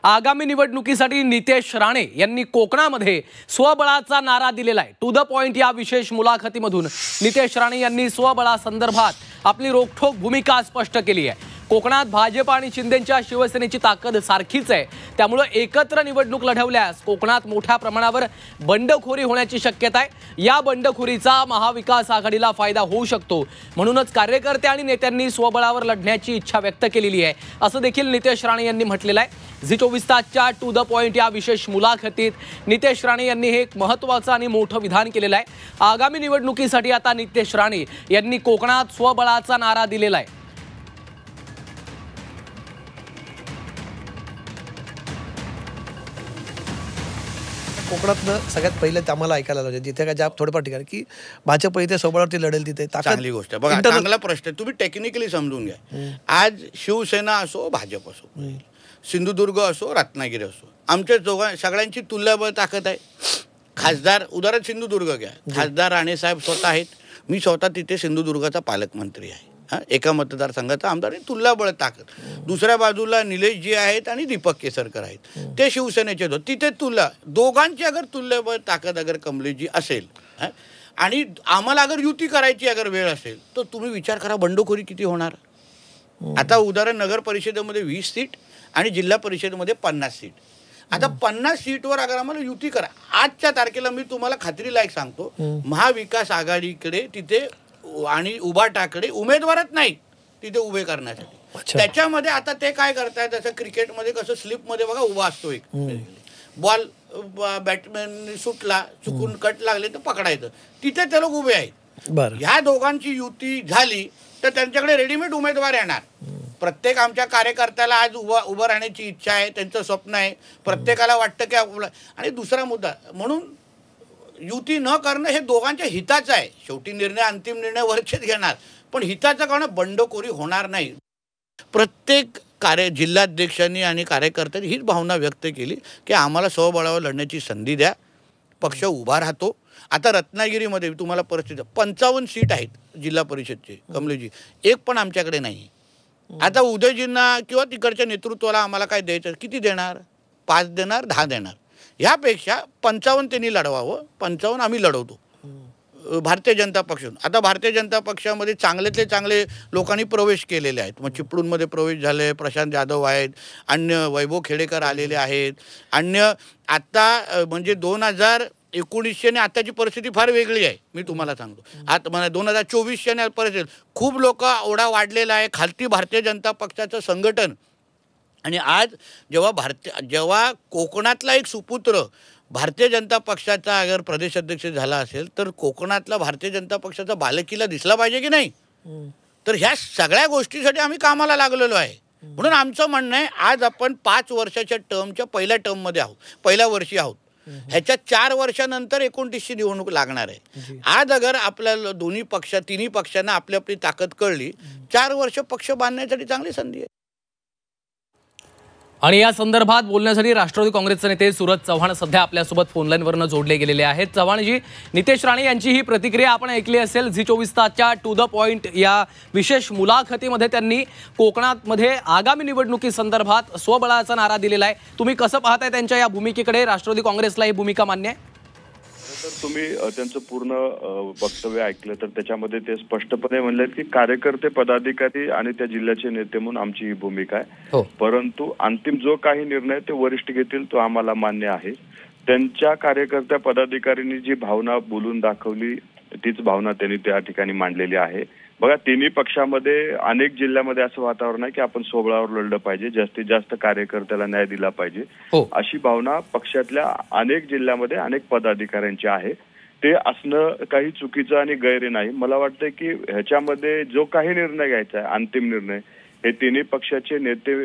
आगामी निवडणुकीसाठी नितेश राणे यांनी कोकणामध्ये स्वबळाचा नारा दिलेला आहे। टू द पॉइंट या विशेष मुलाखतीमधून नितेश राणे यांनी स्वबळासंदर्भात आपली रोखठोक भूमिका स्पष्ट केली आहे। कोकणात भाजप आणि शिंदेंच्या शिवसेनेची ताकद सारखीच आहे, त्यामुळे एकत्र निवडणूक लढवल्यास कोकणात मोठ्या प्रमाणावर बंडखोरी होण्याची शक्यता आहे। या बंडखोरीचा महाविकास आघाडीला फायदा होऊ शकतो, म्हणूनच कार्यकर्ते आणि नेत्यांनी स्वबळावर लढण्याची इच्छा व्यक्त केलेली आहे, असं देखील नितेश राणे यांनी म्हटलेलं आहे। झी 24 तासच्या टू द पॉइंट या विशेष मुलाखतीत नितेश राणे यांनी हे एक महत्त्वाचं आणि मोठं विधान केलेलं आहे। आगामी निवडणुकीसाठी आता नितेश राणे यांनी कोकणात स्वबळाचा नारा दिलेला आहे। कोकणातनं सगळ्यात पहिले आम्हाला ऐकायला लागलं जिथे काय थोडेफार ठिकाणी की भाजप इथे सोबळावरती लढेल तिथे चांगली गोष्ट आहे। बघा, चांगला प्रश्न आहे, तुम्ही टेक्निकली समजून घ्या। आज शिवसेना असो, भाजप असो, सिंधुदुर्ग असो, रत्नागिरी असो, आमच्या सगळ्यांची तुल्यबळ ताकद आहे। खासदार उदाहरण सिंधुदुर्ग घ्या, खासदार राणे साहेब स्वतः आहेत, मी स्वतः तिथे सिंधुदुर्गाचा पालकमंत्री आहे। एका मतदारसंघाचा आमदार आहे, तुल्यबळ ताकद। दुसऱ्या बाजूला निलेशजी आहेत आणि दीपक केसरकर आहेत, ते शिवसेनेचे तिथे दोघांची अगर तुल्यबळ ताकद अगर कमलेशजी असेल आणि आम्हाला अगर युती करायची अगर वेळ असेल तर तुम्ही विचार करा बंडखोरी किती होणार। आता उदाहरण नगर परिषदेमध्ये 20 सीट आणि जिल्हा परिषदेमध्ये 50 सीट। आता 50 सीटवर अगर आम्हाला युती करा, आजच्या तारखेला मी तुम्हाला खात्रीलायक सांगतो, महाविकास आघाडीकडे तिथे आणि उभाटाकडे उमेदवारच नाही तिथे उभे करण्यासाठी। त्याच्यामध्ये आता ते काय करतायत, जसं क्रिकेटमध्ये कसं स्लिपमध्ये बघा उभा असतो एक बॉल, बॅट्समॅन सुटला चुकून कट लागले तर पकडायचं, तिथे ते लोक उभे आहेत। ह्या दोघांची युती झाली तर त्यांच्याकडे रेडीमेड उमेदवार येणार। प्रत्येक आमच्या कार्यकर्त्याला आज उभं राहण्याची इच्छा आहे, त्यांचं स्वप्न आहे, प्रत्येकाला वाटतं की आणि दुसरा मुद्दा म्हणून युती न करणं हे दोघांच्या हिताचं आहे। शेवटी निर्णय अंतिम निर्णय वरचेच घेणार, पण हिताचं कारण बंडखोरी होणार नाही। प्रत्येक जिल्हाध्यक्षांनी आणि कार्यकर्त्यांनी हीच भावना व्यक्त केली की आम्हाला स्वबळावर लढण्याची संधी द्या, पक्ष उभा राहतो। आता रत्नागिरीमध्ये तुम्हाला परिस्थिती 55 सीट आहेत जिल्हा परिषदचे, कमलेशजी एक पण आमच्याकडे नाही। आता उदयजींना किंवा तिकडच्या नेतृत्वाला आम्हाला काय द्यायचं, किती देणार, 5 देणार, 10 देणार, ह्यापेक्षा 55 त्यांनी लढवावं, 55 आम्ही लढवतो भारतीय जनता पक्ष। आता भारतीय जनता पक्षामध्ये चांगल्यातले चांगले लोकांनी प्रवेश केलेले आहेत, मग चिपळूणमध्ये प्रवेश झाले, प्रशांत जाधव आहेत, अन्य वैभव खेडेकर आलेले आहेत, अन्य आता म्हणजे 2019 आणि आताची परिस्थिती फार वेगळी आहे। मी तुम्हाला सांगतो, आता म्हणजे 2024 परिस्थिती खूप लोक ओढा वाढलेला आहे, खालती भारतीय जनता पक्षाचं संघटन। आणि आज जेव्हा कोकणातला एक सुपुत्र भारतीय जनता पक्षाचा अगर प्रदेशाध्यक्ष झाला असेल तर कोकणातला भारतीय जनता पक्षाचा बालेकिल्ला दिसला पाहिजे की नाही। तर ह्या सगळ्या गोष्टीसाठी आम्ही कामाला लागलेलो आहे। म्हणून आमचं म्हणणं आहे, आज आपण 5 वर्षाच्या टर्मच्या पहिल्या टर्ममध्ये आहोत, पहिल्या वर्षी आहोत, ह्याच्या 4 वर्षानंतर 29ची निवडणूक लागणार आहे। आज अगर आपल्याला तिन्ही पक्षांना आपली आपली ताकद कळली, 4 वर्ष पक्ष बांधण्यासाठी चांगली संधी आहे। आणि या संदर्भात बोलण्यासाठी राष्ट्रवादी काँग्रेसचे नेते सूरज चव्हाण सध्या आपल्यासोबत फोनलाईनवरनं जोडले गेलेले आहेत। चव्हाणजी, नितेश राणे यांची ही प्रतिक्रिया आपण ऐकली असेल। झी 24 तासच्या टू द पॉइंट या विशेष मुलाखतीमध्ये त्यांनी कोकणामध्ये आगामी निवडणुकीसंदर्भात स्वबळाचा नारा दिलेला आहे। तुम्ही कसं पाहताय त्यांच्या या भूमिकेकडे? राष्ट्रवादी काँग्रेसला ही भूमिका मान्य आहे? तर तुम्ही त्यांचं पूर्ण वक्तव्य ऐकलं तर त्याच्यामध्ये ते स्पष्टपणे म्हणले की कार्यकर्ते, पदाधिकारी आणि त्या जिल्ह्याचे नेते म्हणून आमची ही भूमिका आहे, परंतु अंतिम जो काही निर्णय ते वरिष्ठ घेतील तो आम्हाला मान्य आहे। त्यांच्या कार्यकर्त्या पदाधिकाऱ्यांनी जी भावना बोलून दाखवली तीच भावना त्यांनी त्या ठिकाणी मांडलेली आहे। बघा, तिन्ही पक्षामध्ये अनेक जिल्ह्यामध्ये असं वातावरण आहे की आपण स्वबळावर लढलं पाहिजे, जास्तीत जास्त कार्यकर्त्याला न्याय दिला पाहिजे, अशी भावना पक्षातल्या अनेक जिल्ह्यामध्ये अनेक पदाधिकाऱ्यांची आहे। ते असणं काही चुकीचं आणि गैर नाही। मला वाटतं की ह्याच्यामध्ये जो काही निर्णय घ्यायचा आहे, अंतिम निर्णय, हे तिन्ही पक्षाचे नेते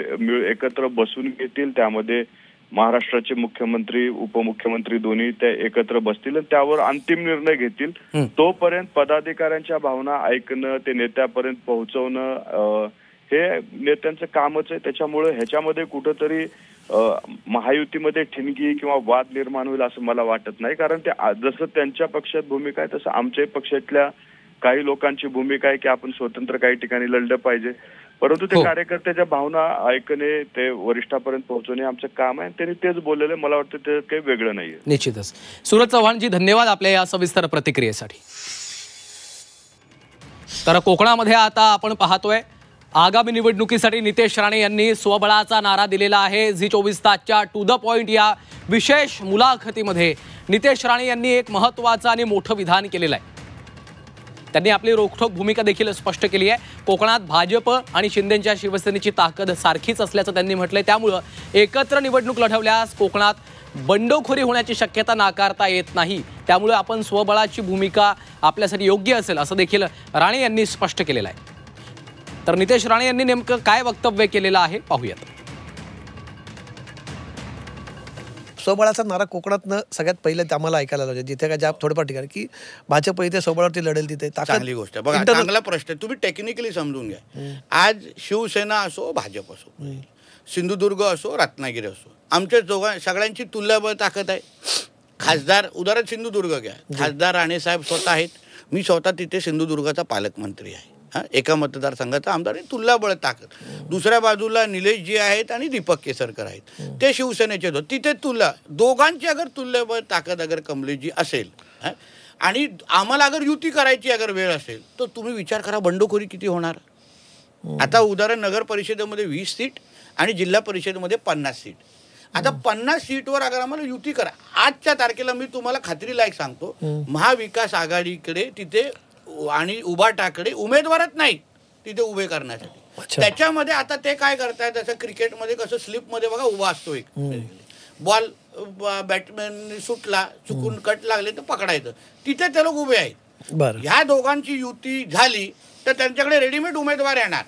एकत्र बसून घेतील। त्यामध्ये महाराष्ट्राचे मुख्यमंत्री, उपमुख्यमंत्री दोन्ही ते एकत्र बसतील आणि त्यावर अंतिम निर्णय घेतील। तोपर्यंत पदाधिकाऱ्यांच्या भावना ऐकणं, ते नेत्यापर्यंत पोहोचवणं हे नेत्यांचं कामच आहे। त्याच्यामुळे ह्याच्यामध्ये कुठंतरी महायुतीमध्ये ठिणगी किंवा वाद निर्माण होईल असं मला वाटत नाही, कारण ते जसं त्यांच्या पक्षात भूमिका आहे तसं आमच्याही पक्षातल्या काही लोकांची भूमिका आहे की आपण स्वतंत्र काही ठिकाणी लढलं पाहिजे। परंतु ते कार्यकर्त्याच्या भावना ऐकणे, ते वरिष्ठापर्यंत पोहोचवणे आमचं काम आहे. त्यांनी तेच बोललेलं, मला वाटतं ते काही वेगळं नाहीये. निश्चितच. सूरज चव्हाणजी, धन्यवाद आपल्या या सविस्तर प्रतिक्रियेसाठी. तर कोकणामध्ये आता आपण पाहतोय आगामी निवडणुकीसाठी नितेश राणे यांनी स्वबळाचा नारा दिलेला आहे. झी 24 तासच्या टू द पॉइंट या विशेष मुलाखतीमध्ये नितेश राणे यांनी एक महत्त्वाचं आणि मोठं विधान केलेलं आहे. त्यांनी आपली रोखठोक भूमिका देखील स्पष्ट केली आहे. कोकणात भाजप आणि शिंदेच्या शिवसेनेची ताकद सारखीच असल्याचं त्यांनी म्हटलंय. त्यामुळं एकत्र निवडणूक लढवल्यास कोकणात बंडखोरी होण्याची शक्यता नाकारता येत नाही. त्यामुळे आपण स्वबळाची भूमिका आपल्यासाठी योग्य असेल असं देखील राणे यांनी स्पष्ट केलेलं आहे. तर नितेश राणे यांनी नेमकं काय वक्तव्य केलेलं आहे पाहूयात. स्वबळाचा नारा कोकणातनं सगळ्यात पहिलं आम्हाला ऐकायला लागलं, जिथे काय ज्या थोड्याफार ठिकाणी की भाजप इथे स्वबळावरती लढेल तिथे चांगली गोष्ट आहे. बघा, चांगला प्रश्न आहे. तुम्ही टेक्निकली समजून घ्या. आज शिवसेना असो, भाजप असो, सिंधुदुर्ग असो, रत्नागिरी असो, आमच्या सगळ्यांची तुल्यबळ ताकद आहे. खासदार, उदाहरण सिंधुदुर्ग घ्या, खासदार राणे साहेब स्वतः आहेत. मी स्वतः तिथे सिंधुदुर्गाचा पालकमंत्री आहे. एका मतदारसंघाचा आमदार आहे, तुल्यबळ ताकद. दुसऱ्या बाजूला निलेशजी आहेत आणि दीपक केसरकर आहेत, ते शिवसेनेचे होते. तिथे दोघांची अगर तुल्यबळ ताकद अगर कमलेशजी असेल आणि आम्हाला अगर युती करायची अगर वेळ असेल, तर तुम्ही विचार करा बंडखोरी किती होणार. आता उदाहरण नगर परिषदेमध्ये 20 सीट आणि जिल्हा परिषदेमध्ये 50 सीट. आता 50 सीटवर अगर आम्हाला युती करा, आजच्या तारखेला मी तुम्हाला खात्रीलायक सांगतो, महाविकास आघाडीकडे तिथे आणि उभाटाकडे उमेदवारच नाही तिथे उभे करण्यासाठी. त्याच्यामध्ये आता ते काय करतायत, जसं क्रिकेटमध्ये कसं स्लिपमध्ये बघा उभा असतो एक बॉल, बॅट्समॅन सुटला, चुकून कट लागले तर पकडायचं, तिथे ते लोक उभे आहेत. ह्या दोघांची युती झाली तर त्यांच्याकडे रेडीमेड उमेदवार येणार.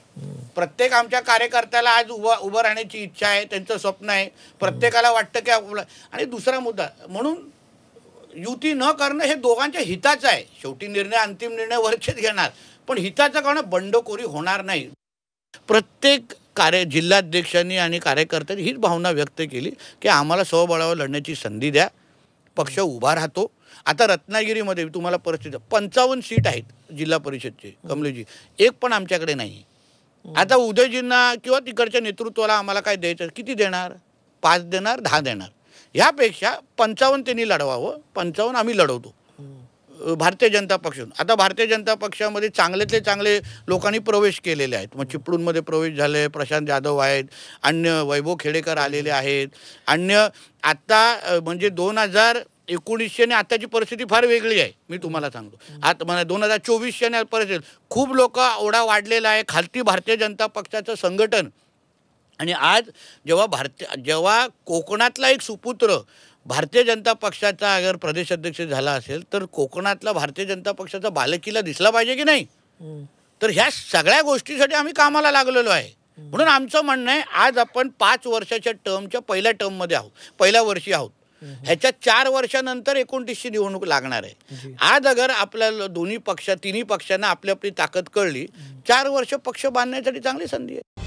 प्रत्येक आमच्या कार्यकर्त्याला आज उभं राहण्याची इच्छा आहे, त्यांचं स्वप्न आहे. प्रत्येकाला वाटतं की आपलं. आणि दुसरा मुद्दा म्हणून युती न करणं हे दोघांच्या हिताचं आहे. शेवटी निर्णय, अंतिम निर्णय वरचेच घेणार, पण हिताचं कारण बंडखोरी होणार नाही. प्रत्येक जिल्हाध्यक्षांनी आणि कार्यकर्त्यांनी हीच भावना व्यक्त केली की आम्हाला स्वबळावर लढण्याची संधी द्या, पक्ष उभा राहतो. आता रत्नागिरीमध्ये तुम्हाला परिस्थिती 55 सीट आहेत जिल्हा परिषदचे कमलेजी, एक पण आमच्याकडे नाही. आता उदयजींना किंवा तिकडच्या नेतृत्वाला आम्हाला काय द्यायचं, किती देणार, 5 देणार, 10 देणार. ह्यापेक्षा 55 त्यांनी लढवावं. 55 आम्ही लढवतो भारतीय जनता पक्षातून. आता भारतीय जनता पक्षामध्ये चांगल्यातले चांगले लोकांनी प्रवेश केलेले आहेत. मग चिपळूणमध्ये प्रवेश झाले, प्रशांत जाधव आहेत, अन्य वैभव खेडेकर आलेले आहेत, अन्य आता म्हणजे 2019 आणि आताची परिस्थिती फार वेगळी आहे. मी तुम्हाला सांगतो, आता मला 2024 परिस्थिती खूप लोक ओढा वाढलेला आहे, खालती भारतीय जनता पक्षाचं संघटन. आणि आज जेव्हा कोकणातला एक सुपुत्र भारतीय जनता पक्षाचा अगर प्रदेशाध्यक्ष झाला असेल तर कोकणातला भारतीय जनता पक्षाचा बालेकिल्ला दिसला पाहिजे की नाही. तर ह्या सगळ्या गोष्टीसाठी आम्ही कामाला लागलेलो आहे. म्हणून आमचं म्हणणं आहे, आज आपण 5 वर्षाच्या टर्मच्या पहिल्या टर्ममध्ये आहोत, पहिल्या वर्षी आहोत. ह्याच्या 4 वर्षानंतर 29ची निवडणूक लागणार आहे. आज अगर आपल्याला तिन्ही पक्षांना आपली आपली ताकद कळली, 4 वर्ष पक्ष बांधण्यासाठी चांगली संधी आहे.